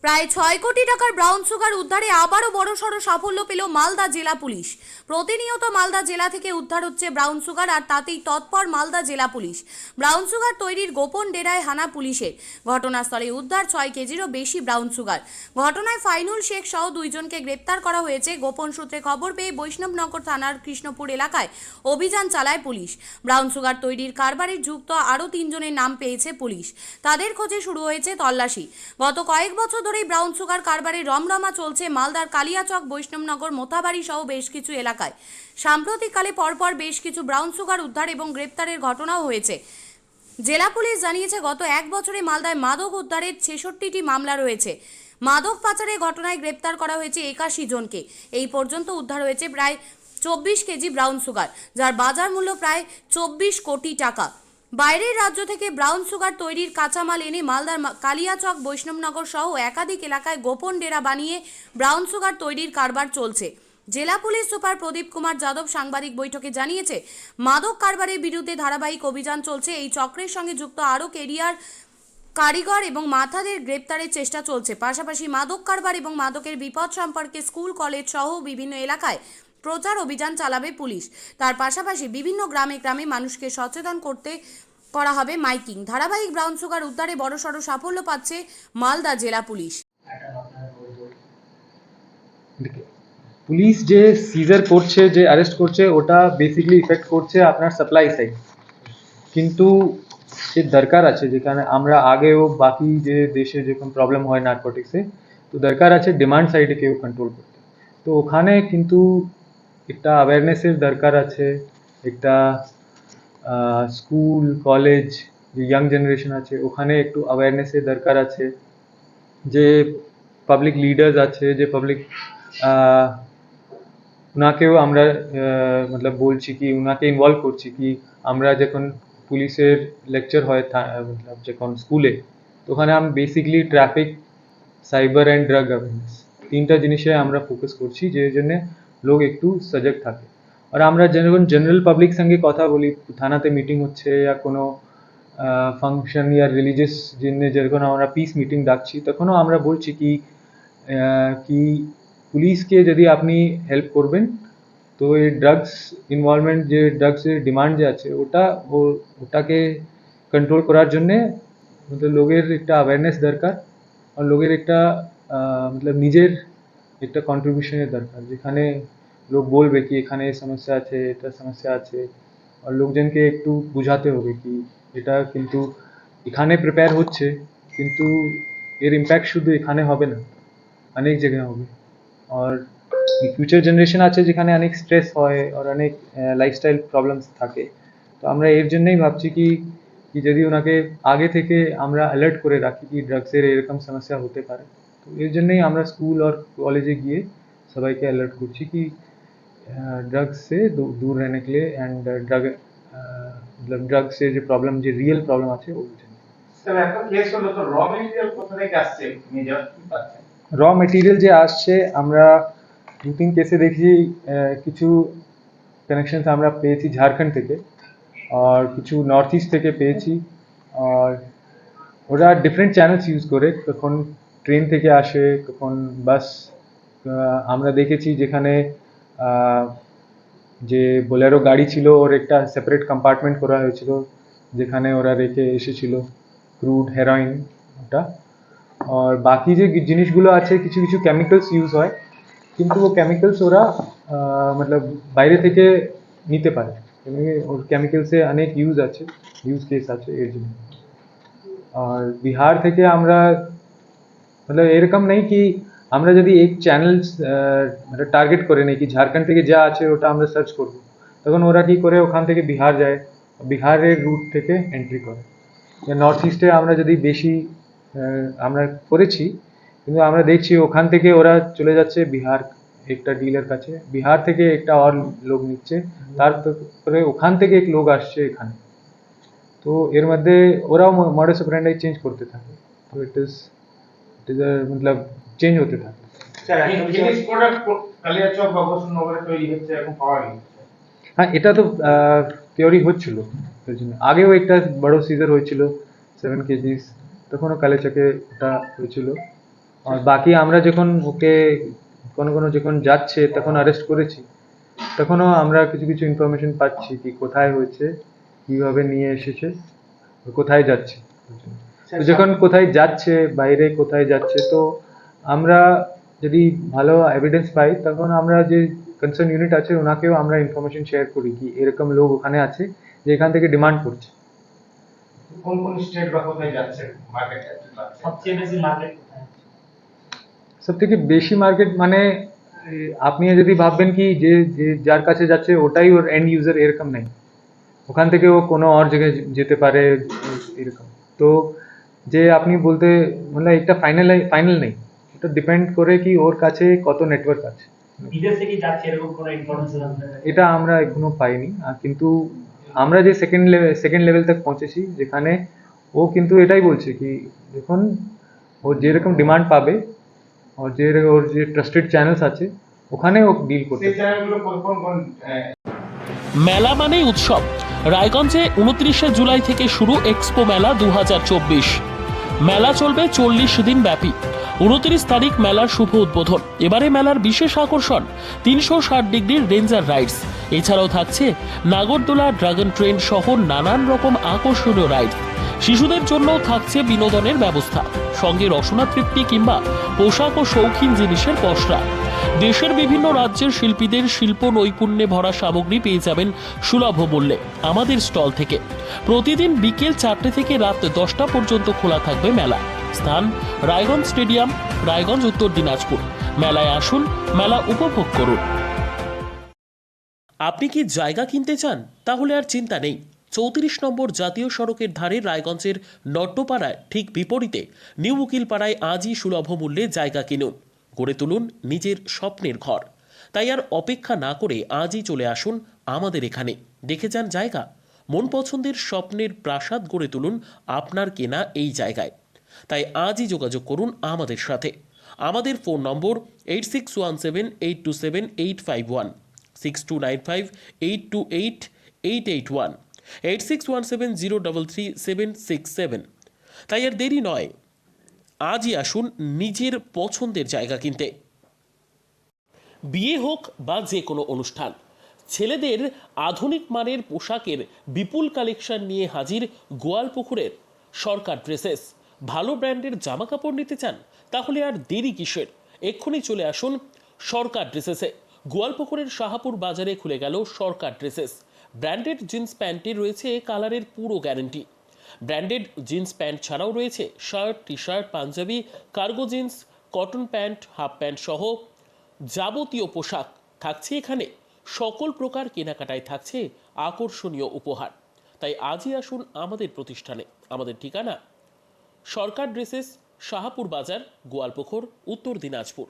প্রায় ৬ কোটি টাকার ব্রাউন সুগার উদ্ধারে আবারও বড়সড় সাফল্য পেল মালদা জেলা পুলিশ। প্রতিনিয়ত মালদা জেলা থেকে উদ্ধার হচ্ছে ব্রাউন সুগার, আর তাতেই তৎপর মালদা জেলা পুলিশ। ব্রাউন সুগার তৈরির গোপন ডেরায় হানা পুলিশের। ঘটনাস্থলে উদ্ধার ৬ কেজিরও বেশি ব্রাউন সুগার। ঘটনায় ফাইনুল শেখ সহ দুইজনকে গ্রেপ্তার করা হয়েছে। গোপন সূত্রে খবর পেয়ে বৈষ্ণবনগর থানার কৃষ্ণপুর এলাকায় অভিযান চালায় পুলিশ। ব্রাউন সুগার তৈরির কারবারে যুক্ত আরও ৩ জনের নাম পেয়েছে পুলিশ। তাদের খোঁজে শুরু হয়েছে তল্লাশি। গত কয়েক বছর ধরেই ব্রাউন সুগার কারবারে রমরমা চলছে মালদার কালিয়াচক, বৈষ্ণবনগর, মোথাবাড়ি সহ বেশ কিছু এলাকায়। সাম্প্রতিককালে পরপর বেশ কিছু ব্রাউন সুগার উদ্ধার এবং গ্রেপ্তারের ঘটনাও হয়েছে। জেলা পুলিশ জানিয়েছে, গত এক বছরে মালদায় মাদক উদ্ধারের ৬৬টি মামলা রয়েছে। মাদক পাচারের ঘটনায় গ্রেপ্তার করা হয়েছে ৮১ জনকে। এই পর্যন্ত উদ্ধার হয়েছে প্রায় ২৪ কেজি ব্রাউন সুগার, যার বাজার মূল্য প্রায় ২৪ কোটি টাকা। বাইরের রাজ্য থেকে ব্রাউন সুগার তৈরির কাঁচামাল এনে মালদার কালিয়াচক, বৈষ্ণবনগর সহ একাধিক এলাকায় গোপন ডেরা বানিয়ে ব্রাউন সুগার তৈরির কারবার চলছে। জেলা পুলিশ সুপার প্রদীপ কুমার যাদব সাংবাদিক বৈঠকে জানিয়েছে, মাদক কারবারের বিরুদ্ধে ধারাবাহিক অভিযান চলছে। এই চক্রের সঙ্গে যুক্ত আরও কেরিয়ার কারিগর এবং মাথাদের গ্রেপ্তারের চেষ্টা চলছে। পাশাপাশি মাদক কারবার এবং মাদকের বিপদ সম্পর্কে স্কুল, কলেজ সহ বিভিন্ন এলাকায় প্রচার অভিযান চালাবে পুলিশ। তার পাশাপাশি বিভিন্ন গ্রামে গ্রামে মানুষকে সচেতন করতে করা হবে মাইকিং। ধারাবাহিক ব্রাউন সুগার উদ্ধারে বড়সড় সাফল্য পাচ্ছে মালদা জেলা পুলিশ। পুলিশ যে সিজার করছে, যে অ্যারেস্ট করছে, ওটা বেসিক্যালি ইফেক্ট করছে আপনার সাপ্লাই সাইড। কিন্তু যে দরকার আছে, যেখানে আমরা আগেও বাকি যে দেশে যেরকম প্রবলেম হয় নার্কোটিক্সে, তো দরকার আছে ডিমান্ড সাইডে কেউ কন্ট্রোল করতে। তো ওখানে কিন্তু একটা অ্যাওয়ারনেসের দরকার আছে। একটা স্কুল, কলেজ, যে ইয়াং জেনারেশন আছে, ওখানে একটু অ্যাওয়ারনেসের দরকার আছে। যে পাবলিক লিডার্স আছে, যে পাবলিক ওনাকেও আমরা মতলব বলছি কি ওনাকে ইনভলভ করছি কি আমরা যখন পুলিশের লেকচার হয় মতলব যখন স্কুলে, তো ওখানে আমি basically traffic, cyber and drug awareness তিনটা জিনিসে আমরা ফোকাস করছি, যে জন্য লোক একটু সজাগ থাকে। আর আমরা যখন জেনারেল পাবলিক সঙ্গে কথা বলি, থানাতে মিটিং হচ্ছে या কোনো ফাংশন या রিলিজিয়াস জন্য যখন আমরা পিস মিটিং ডাকছি, তখনও আমরা বলছি কি কি পুলিশকে যদি আপনি হেল্প করবেন, তো এই ড্রাগস ইনভলভমেন্ট, যে ড্রাগসের ডিমান্ড যে আছে, ওটাকে কন্ট্রোল করার জন্যে মতলব লোকের একটা অ্যাওয়ারনেস দরকার। আর লোকের একটা মতলব নিজের একটা কন্ট্রিবিউশনের দরকার, যেখানে লোক বলবে কি এখানে সমস্যা আছে, এটা সমস্যা আছে। আর লোকজনকে একটু বুঝাতে হবে কি এটা কিন্তু এখানে প্রিপেয়ার হচ্ছে, কিন্তু এর ইম্প্যাক্ট শুধু এখানে হবে না, অনেক জায়গায় হবে। আর ফিউচার জেনারেশন আছে যেখানে অনেক স্ট্রেস হয় আর অনেক লাইফস্টাইল প্রবলেমস থাকে। তো আমরা এর জন্যই ভাবছি কি যদি ওনাকে আগে থেকে আমরা অ্যালার্ট করে রাখি কি ড্রাগসের এরকম সমস্যা হতে পারে, তো এর জন্যই আমরা স্কুল আর কলেজে গিয়ে সবাইকে অ্যালার্ট করছি কি ड्रग्स से दूर रहने के लिए एंड मतलब ड्रग से जो प्रॉब्लम, जो रियल प्रॉब्लम আছে ও বুঝে। স্যার একটা কেস হলো, তো র মেটেরিয়াল কোথা থেকে আসছে মেজর কি পাচ্ছেন? র মেটেরিয়াল যে আসছে, আমরা দু তিন কেসে দেখি কিছু কানেকশনস আমরা পেয়েছি ঝাড়খণ্ড থেকে, আর কিছু নর্থ ইস্ট থেকে পেয়েছি। আর ওরা ডিফারেন্ট চ্যানেলস ইউজ করে, কখন ট্রেন থেকে আসে, কখন বাস। আমরা দেখেছি যেখানে যে বোলেরো গাড়ি ছিল, ওর একটা সেপারেট কম্পার্টমেন্ট করা হয়েছিল, যেখানে ওরা রেখে এসেছিল ক্রুড হেরোইন ওটা। আর বাকি যে জিনিসগুলো আছে, কিছু কিছু কেমিক্যালস ইউজ হয়, কিন্তু ও কেমিক্যালস ওরা মতলব বাইরে থেকে নিতে পারে, ওর কেমিক্যালসে অনেক ইউজ কেস আছে এর জন্য। আর বিহার থেকে আমরা মতলব এরকম নেই কি আমরা যদি এক চ্যানেল মানে টার্গেট করে নেই কি ঝাড়খণ্ড থেকে যা আছে ওটা আমরা সার্চ করব, তখন ওরা কি করে ওখান থেকে বিহার যায়, বিহারের রুট থেকে এন্ট্রি করে। নর্থ ইস্টে আমরা যদি বেশি আমরা করেছি, কিন্তু আমরা দেখছি ওখান থেকে ওরা চলে যাচ্ছে বিহার একটা ডিলার কাছে, বিহার থেকে একটা আর লোক নিচ্ছে, তারপরে ওখান থেকে এক লোক আসছে এখানে। তো এর মধ্যে ওরাও মডাস অপারেন্ডি চেঞ্জ করতে থাকে। তো ইট ইজ মতলব চেঞ্জ হতে থাকে। স্যার একটা ফিনিশ প্রোডাক্ট কালিয়াচক বা বৈষ্ণবনগরে তৈরি হচ্ছে, এখন পাওয়া গেছে। হ্যাঁ, এটা তো থিওরি হচ্ছিল, আগেও একটা বড় সিজার হয়েছিল 7 কেজিস, তখনও কালিয়াচকে ওটা হয়েছিল। আর বাকি আমরা যখন ওকে কোনো যখন যাচ্ছে তখন অ্যারেস্ট করেছি, তখনও আমরা কিছু কিছু ইনফরমেশন পাচ্ছি কি কোথায় হয়েছে, কিভাবে নিয়ে এসেছে, কোথায় যাচ্ছে। তো যখন কোথায় যাচ্ছে, বাইরে কোথায় যাচ্ছে, তো আমরা যদি ভালো এভিডেন্স পাই তখন আমরা যে কনসার্ন ইউনিট আছে ওনাকেও আমরা ইনফরমেশন শেয়ার করি কি এরকম লোক ওখানে আছে যে এখান থেকে ডিমান্ড করছে। কোন কোন স্টেট বা কোথায় যাচ্ছে মার্কেটে সবচেয়ে বেশি মার্কেট কোথায়? সব থেকে বেশি মার্কেট মানে আপনি যদি ভাববেন কি যে যে যার কাছে যাচ্ছে ওটাই ওর এন্ড ইউজার, এরকম নেই। ওখান থেকে ও কোনো আর জায়গায় যেতে পারে এরকম। তো যে আপনি বলতে মানে একটা ফাইনাল নেই, এটা ডিপেন্ড করে কি ওর কাছে কত নেটওয়ার্ক আছে। বিদেশে কি যাচ্ছে এরকম কোনো ইনফরমেশন আপনার কাছে? এটা আমরা এখনো পাইনি, কিন্তু আমরা যে সেকেন্ড লেভেল তক পৌঁছেছি যেখানে ও কিন্তু এটাই বলছে কি যখন ও যেরকম ডিমান্ড পাবে ওর যে ট্রাস্টেড চ্যানেলস আছে ওখানে ও ডিল করতে সেই পারে। চ্যানেলগুলো কোন কোন মেলা মানেই উৎসব। রায়গঞ্জে 29শে জুলাই থেকে শুরু এক্সপো মেলা 2024। মেলা চলবে 40 দিন ব্যাপী। 29 তারিখ মেলার শুভ উদ্বোধন। এবারে মেলার বিশেষ আকর্ষণ 360 ডিগ্রির রেঞ্জার রাইডস। এছাড়াও থাকছে নাগরদোলা, ড্রাগন ট্রেন সহ নানান রকম আকর্ষণীয় রাইড। শিশুদের জন্যও থাকছে বিনোদনের ব্যবস্থা, সঙ্গে রসনা তৃপ্তি কিংবা পোশাক ও শৌখিন জিনিসের পসরা। দেশের বিভিন্ন রাজ্যের শিল্পীদের শিল্প নৈপুণ্যে ভরা সামগ্রী পেয়ে যাবেন সুলভ মূল্যে আমাদের স্টল থেকে। প্রতিদিন বিকেল 4টে থেকে রাত 10টা পর্যন্ত খোলা থাকবে মেলা। স্থান রায়গঞ্জ স্টেডিয়াম, রায়গঞ্জ, উত্তর দিনাজপুর। মেলায় আসুন, মেলা উপভোগ করুন। আপনি কি জায়গা কিনতে চান? তাহলে আর চিন্তা নেই। 34 নম্বর জাতীয় সড়কের ধারে রায়গঞ্জের নট্টপাড়ায় ঠিক বিপরীতে নিউ উকিলপাড়ায় আজই সুলভ মূল্যে জায়গা কিনুন, গড়ে তুলুন নিজের স্বপ্নের ঘর। তাই আর অপেক্ষা না করে আজই চলে আসুন আমাদের এখানে, দেখে যান জায়গা। মন পছন্দের স্বপ্নের প্রাসাদ গড়ে তুলুন আপনার কেনা এই জায়গায়। তাই আজই যোগাযোগ করুন আমাদের সাথে। আমাদের ফোন নম্বর 8617827851, 6295828881, 8617033767। তাই আর দেরি নয়, আজই আসুন নিজের পছন্দের জায়গা কিনতে। বিয়ে হোক বা যে কোনো অনুষ্ঠান, ছেলেদের আধুনিক মানের পোশাকের বিপুল কালেকশন নিয়ে হাজির গোয়ালপুকুরের সরকার ড্রেসেস। ভালো ব্র্যান্ডের জামা কাপড় নিতে চান? তাহলে আর দেরি কিসের? এক্ষুনি চলে আসুন সরকার ড্রেসেসে। গোয়ালপুকুরের শাহাপুর বাজারে খুলে গেল সরকার ড্রেসেস। ব্র্যান্ডেড জিন্স প্যান্টে রয়েছে কালারের পুরো গ্যারেন্টি। ব্র্যান্ডেড জিন্স প্যান্ট ছাড়াও রয়েছে shirt, T shirt, panjabi, cargo jeans, cotton pant, half pant সহ যাবতীয় পোশাক থাকছে এখানে। সকল প্রকার কেনাকাটায় থাকছে আকর্ষণীয় উপহার। তাই আজই আসুন আমাদের প্রতিষ্ঠানে। আমাদের ঠিকানা সরকার ড্রেসেস, শাহাপুর বাজার, গোয়ালপুকুর, উত্তর দিনাজপুর।